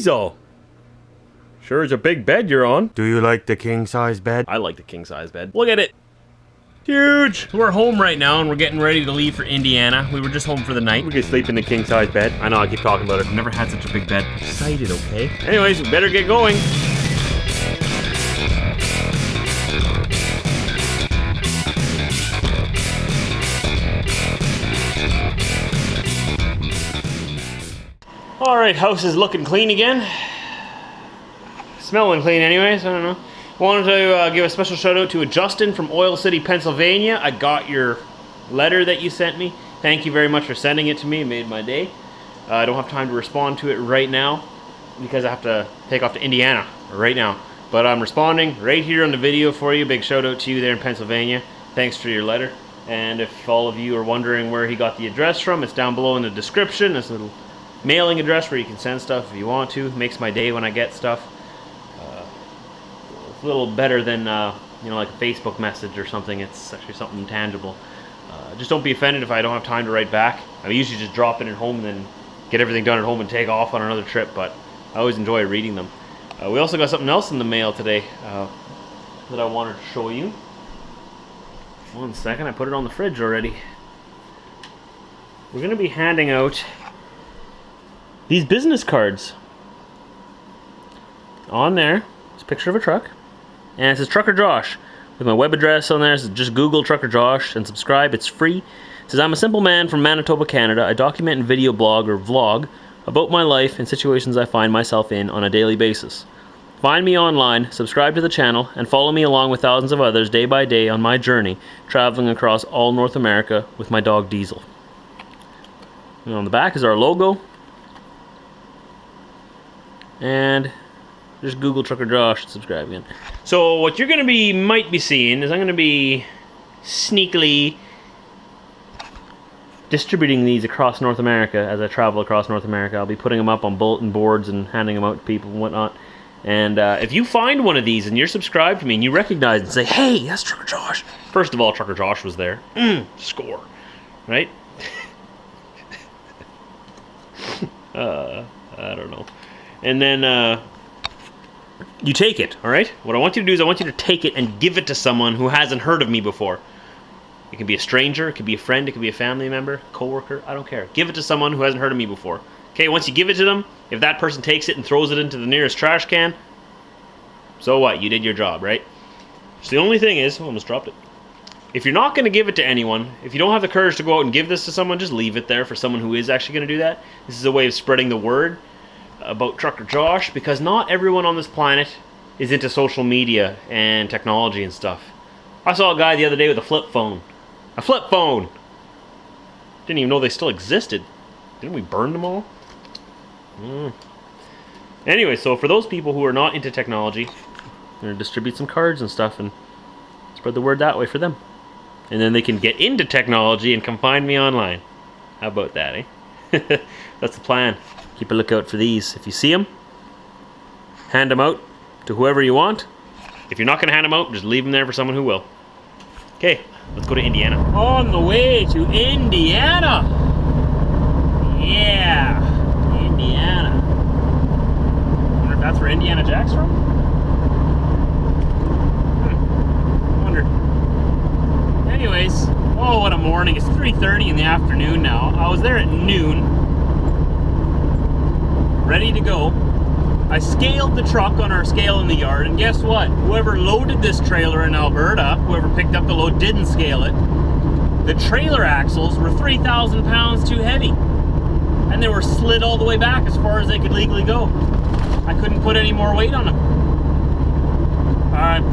Jeez-o. Sure is a big bed you're on. Do you like the king-size bed? I like the king-size bed. Look at it. Huge. So we're home right now and we're getting ready to leave for Indiana. We were just home for the night. We could sleep in the king-size bed. I know, I keep talking about it. I've never had such a big bed. I'm excited, okay? Anyways, we better get going. Alright, house is looking clean again. Smelling clean anyways, I don't know. Wanted to give a special shout out to Justin from Oil City, Pennsylvania. I got your letter that you sent me. Thank you very much for sending it to me. It made my day. I don't have time to respond to it right now because I have to take off to Indiana right now. But I'm responding right here on the video for you. Big shout out to you there in Pennsylvania. Thanks for your letter. And if all of you are wondering where he got the address from, it's down below in the description. There's a little mailing address where you can send stuff if you want to. It makes my day when I get stuff. It's a little better than you know, like a Facebook message or something. It's actually something tangible. Just don't be offended if I don't have time to write back. I usually just drop it at home and then get everything done at home and take off on another trip, but I always enjoy reading them. We also got something else in the mail today that I wanted to show you. One second, I put it on the fridge already. We're going to be handing out these business cards. On there, it's a picture of a truck. And it says Trucker Josh with my web address on there. So just Google Trucker Josh and subscribe. It's free. It says, I'm a simple man from Manitoba, Canada. I document and video blog or vlog about my life and situations I find myself in on a daily basis. Find me online, subscribe to the channel, and follow me along with thousands of others day by day on my journey, traveling across all North America with my dog Diesel. And on the back is our logo. And just Google Trucker Josh and subscribe again. So what you're gonna might be seeing is I'm gonna be sneakily distributing these across North America as I travel across North America. I'll be putting them up on bulletin boards and handing them out to people and whatnot. And if you find one of these and you're subscribed to me and you recognize it and say, hey, that's Trucker Josh. First of all, Trucker Josh was there. Score. Right? I don't know. And then you take it, alright? What I want you to do is I want you to take it and give it to someone who hasn't heard of me before. It can be a stranger, it could be a friend, it could be a family member, coworker, I don't care. Give it to someone who hasn't heard of me before. Okay, once you give it to them, if that person takes it and throws it into the nearest trash can, so what? You did your job, right? So the only thing is, I almost dropped it. If you're not going to give it to anyone, if you don't have the courage to go out and give this to someone, just leave it there for someone who is actually going to do that. This is a way of spreading the word about Trucker Josh, because not everyone on this planet is into social media and technology and stuff. I saw a guy the other day with a flip phone. A flip phone! Didn't even know they still existed. Didn't we burn them all? Anyway, so for those people who are not into technology, I'm going to distribute some cards and stuff and spread the word that way for them. And then they can get into technology and come find me online. How about that, eh? That's the plan. Keep a lookout for these. If you see them, hand them out to whoever you want. If you're not going to hand them out, just leave them there for someone who will. Okay, let's go to Indiana. On the way to Indiana! Yeah, Indiana. I wonder if that's where Indiana Jack's from? I wonder. Anyways, oh, what a morning. It's 3:30 in the afternoon now. I was there at noon. Ready to go. I scaled the truck on our scale in the yard, and guess what? Whoever loaded this trailer in Alberta, whoever picked up the load, didn't scale it. The trailer axles were 3,000 pounds too heavy, and they were slid all the way back as far as they could legally go. I couldn't put any more weight on them.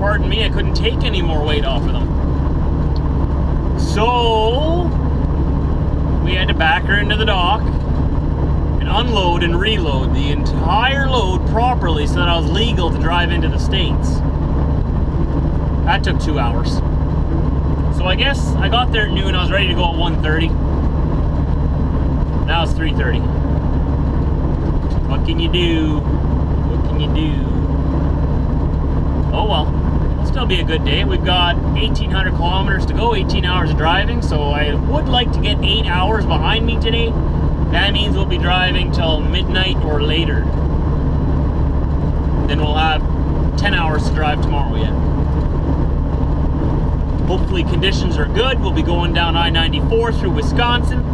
Pardon me, I couldn't take any more weight off of them. So we had to back her into the dock, unload and reload the entire load properly so that I was legal to drive into the States. That took 2 hours. So I guess I got there at noon. I was ready to go at 1:30. Now it's 3:30. What can you do? What can you do? Oh well. It'll still be a good day. We've got 1,800 kilometers to go, 18 hours of driving, so I would like to get 8 hours behind me today. That means we'll be driving till midnight or later. then we'll have 10 hours to drive tomorrow yet. Hopefully conditions are good. We'll be going down I-94 through Wisconsin.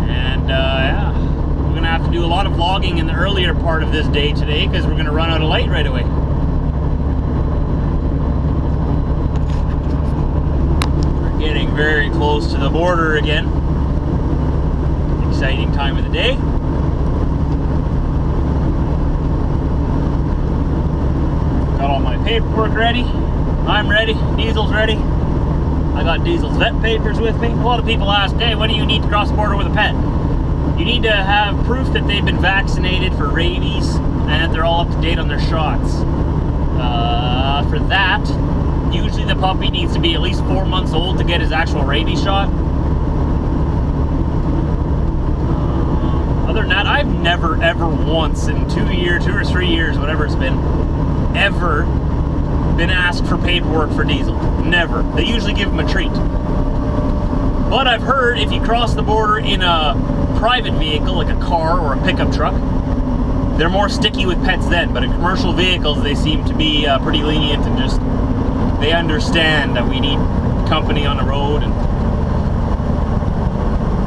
And yeah, we're gonna have to do a lot of vlogging in the earlier part of this day today because we're gonna run out of light right away. We're getting very close to the border again. Exciting time of the day. Got all my paperwork ready. I'm ready. Diesel's ready. I got Diesel's vet papers with me. A lot of people ask, hey, what do you need to cross the border with a pet? You need to have proof that they've been vaccinated for rabies and that they're all up to date on their shots. For that, usually the puppy needs to be at least 4 months old to get his actual rabies shot. Other than that, I've never ever once in 2 or 3 years, whatever it's been, ever been asked for paperwork for Diesel. Never. They usually give him a treat. But I've heard if you cross the border in a private vehicle, like a car or a pickup truck, they're more sticky with pets then. But in commercial vehicles, they seem to be pretty lenient and just, they understand that we need company on the road.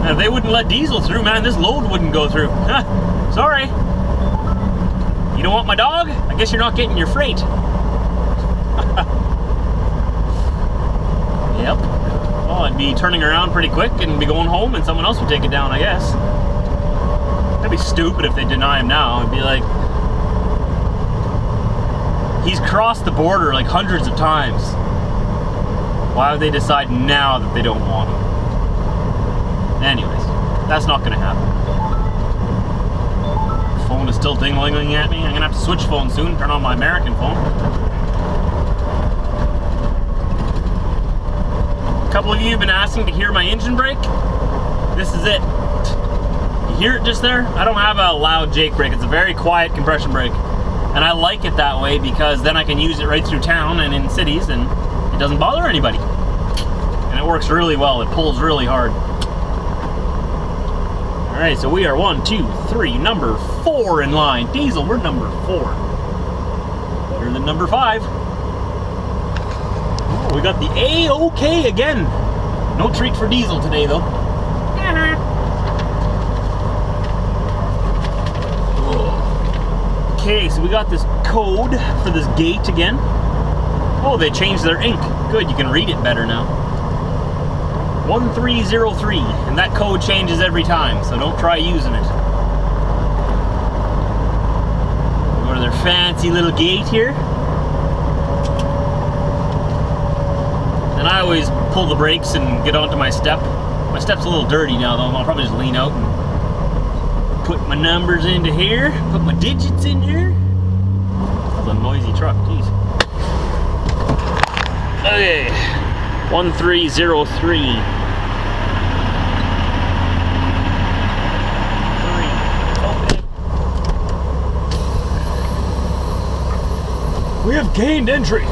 And if they wouldn't let Diesel through, man, this load wouldn't go through. Sorry. You don't want my dog? I guess you're not getting your freight. Yep. Well, I'd be turning around pretty quick and be going home and someone else would take it down, I guess. That'd be stupid if they deny him now. It'd be like, he's crossed the border like hundreds of times. Why would they decide now that they don't want him? Anyways, that's not gonna happen. The phone is still ding-a-ling-ling at me. I'm gonna have to switch phones soon, turn on my American phone. A couple of you have been asking to hear my engine brake. This is it. You hear it just there? I don't have a loud Jake brake. It's a very quiet compression brake. And I like it that way because then I can use it right through town and in cities and it doesn't bother anybody. And it works really well. It pulls really hard. Alright, so we are 1, 2, 3, number 4 in line. Diesel, we're number 4. Better than number 5. Oh, we got the A-OK again. No treat for Diesel today, though. Okay, so we got this code for this gate again. Oh, they changed their ink. Good, you can read it better now. 1303, and that code changes every time, so don't try using it. We'll go to their fancy little gate here. And I always pull the brakes and get onto my step. My step's a little dirty now though, I'll probably just lean out and put my numbers into here, put my digits in here. That's a noisy truck, jeez. Okay, 1303. We have gained entry.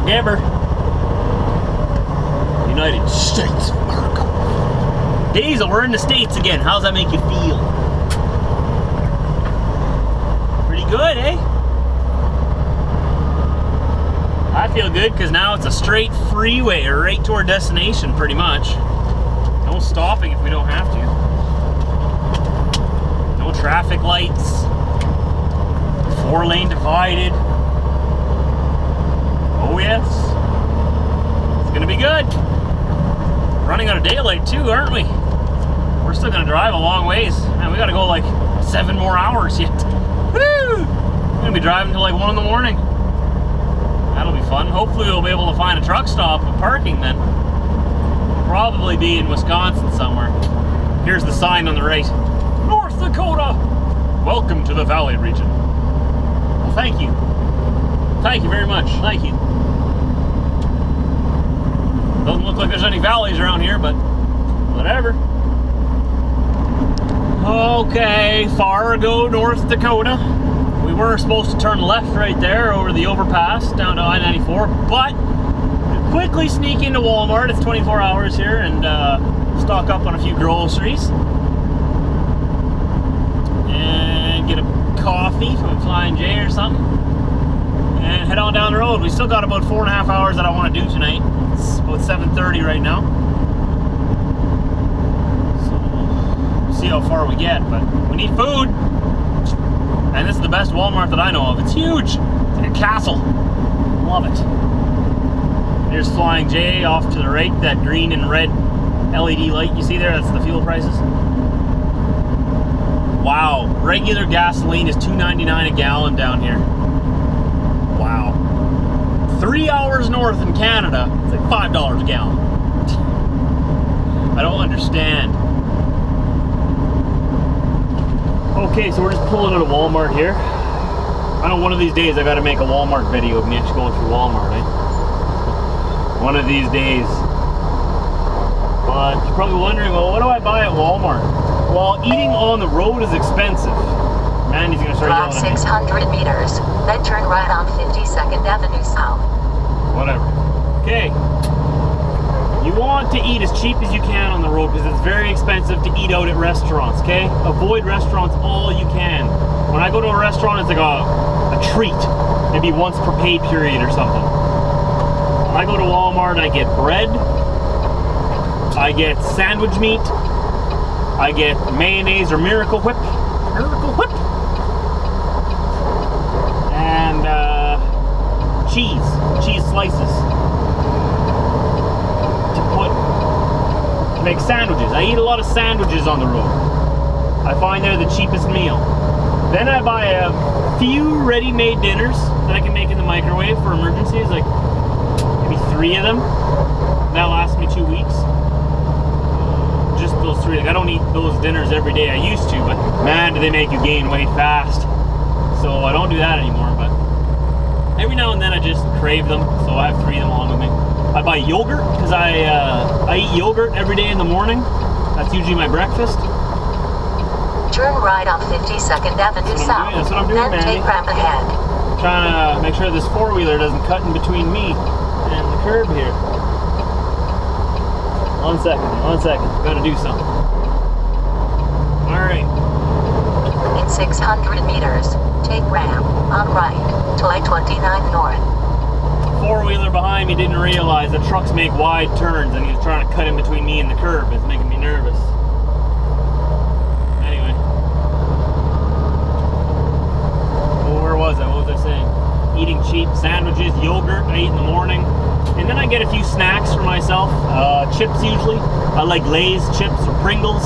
Gabber. United States of America. Diesel, we're in the States again. How's that make you feel? Pretty good, eh? I feel good because now it's a straight freeway right to our destination, pretty much. No stopping if we don't have to. No traffic lights. 4-lane divided. Oh yes, it's gonna be good. Running out of daylight too, aren't we? We're still gonna drive a long ways. Man, we gotta go like 7 more hours yet. Woo! We're gonna be driving till like 1 in the morning. That'll be fun. Hopefully we'll be able to find a truck stop with parking then. We'll probably be in Wisconsin somewhere. Here's the sign on the right. North Dakota! Welcome to the Valley region. Well, thank you. Thank you very much. Thank you. Doesn't look like there's any valleys around here, but whatever. Okay, Fargo, North Dakota. We were supposed to turn left right there over the overpass down to I-94, but quickly sneak into Walmart. It's 24 hours here, and stock up on a few groceries. And get a coffee from Flying J or something. And head on down the road. We still got about 4.5 hours that I want to do tonight. It's about 7:30 right now. So we'll see how far we get, but we need food. And this is the best Walmart that I know of. It's huge. It's like a castle. Love it. There's Flying J off to the right. That green and red LED light you see there, that's the fuel prices. Wow. Regular gasoline is $2.99 a gallon down here. Wow. 3 hours north in Canada, it's like $5 a gallon. I don't understand. Okay, so we're just pulling out of Walmart here. I know one of these days I gotta make a Walmart video of me actually going through Walmart, right? One of these days. But you're probably wondering, well, what do I buy at Walmart? Well, eating on the road is expensive. Mandy's gonna start yelling at me. 600 meters, then turn right on 52nd Avenue South. Whatever. Okay. You want to eat as cheap as you can on the road because it's very expensive to eat out at restaurants, okay? Avoid restaurants all you can. When I go to a restaurant, it's like a treat. Maybe once per pay period or something. When I go to Walmart, I get bread, I get sandwich meat, I get mayonnaise or Miracle Whip. Miracle Whip! And cheese slices. To make sandwiches. I eat a lot of sandwiches on the road. I find they're the cheapest meal. Then I buy a few ready-made dinners that I can make in the microwave for emergencies, like maybe 3 of them. That lasts me 2 weeks. Just those 3. Like, I don't eat those dinners every day. I used to, but man, do they make you gain weight fast. So I don't do that anymore, but every now and then I just crave them, so I have 3 of them along with me. I buy yogurt because I eat yogurt every day in the morning. That's usually my breakfast. Turn right on 52nd Avenue South. That's what I'm doing, then Mandy. take ramp ahead. Trying to make sure this 4-wheeler doesn't cut in between me and the curb here. 1 second. Gotta do something. Alright. In 600 meters, take ramp on right to I-29 North. 4-wheeler behind me didn't realize that trucks make wide turns and he was trying to cut in between me and the curb. It's making me nervous. Anyway. Well, where was I? What was I saying? Eating cheap sandwiches, yogurt I eat in the morning. And then I get a few snacks for myself. Chips usually. I like Lay's chips or Pringles.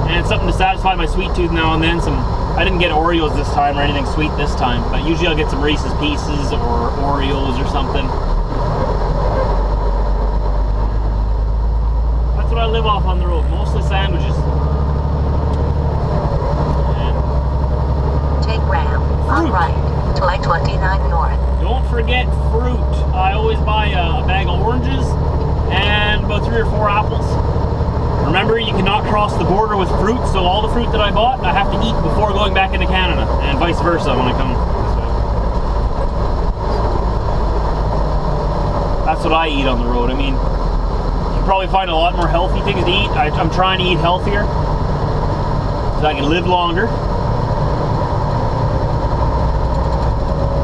And something to satisfy my sweet tooth now and then. I didn't get Oreos this time or anything sweet this time, but usually I'll get some Reese's Pieces or Oreos or something. That's what I live off on the road, mostly sandwiches. And take ramp on right to I-29 North. Don't forget fruit. I always buy a bag of oranges and about 3 or 4 apples. Remember, you cannot cross the border with fruit, so all the fruit that I bought, I have to eat before going back into Canada, and vice versa when I come this way. That's what I eat on the road. I mean, you can probably find a lot more healthy things to eat. I'm trying to eat healthier, so I can live longer.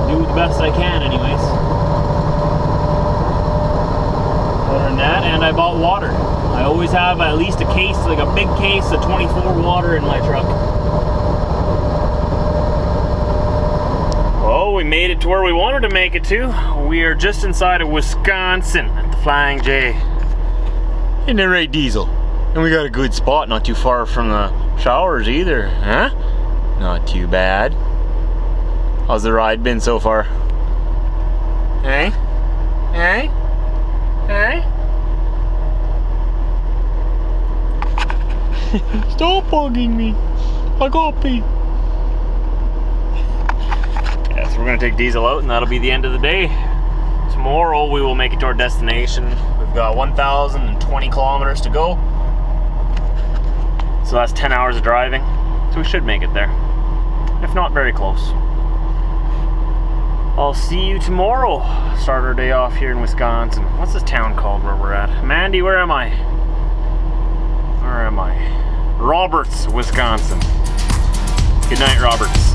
Do the best I can, anyways. Other than that, and I bought water. I always have at least a case, like a big case of 24 water in my truck. Well, we made it to where we wanted to make it to. We are just inside of Wisconsin at the Flying J. Isn't that right, Diesel? And we got a good spot, not too far from the showers either, huh? Not too bad. How's the ride been so far? Hey? Hey? Hey? Stop bugging me. I got pee. Yeah, so we're gonna take Diesel out and that'll be the end of the day. Tomorrow we will make it to our destination. We've got 1,020 kilometers to go. So that's 10 hours of driving. So we should make it there. If not, very close. I'll see you tomorrow. Start our day off here in Wisconsin. What's this town called where we're at? Mandy, where am I? Where am I? Roberts, Wisconsin. Good night, Roberts.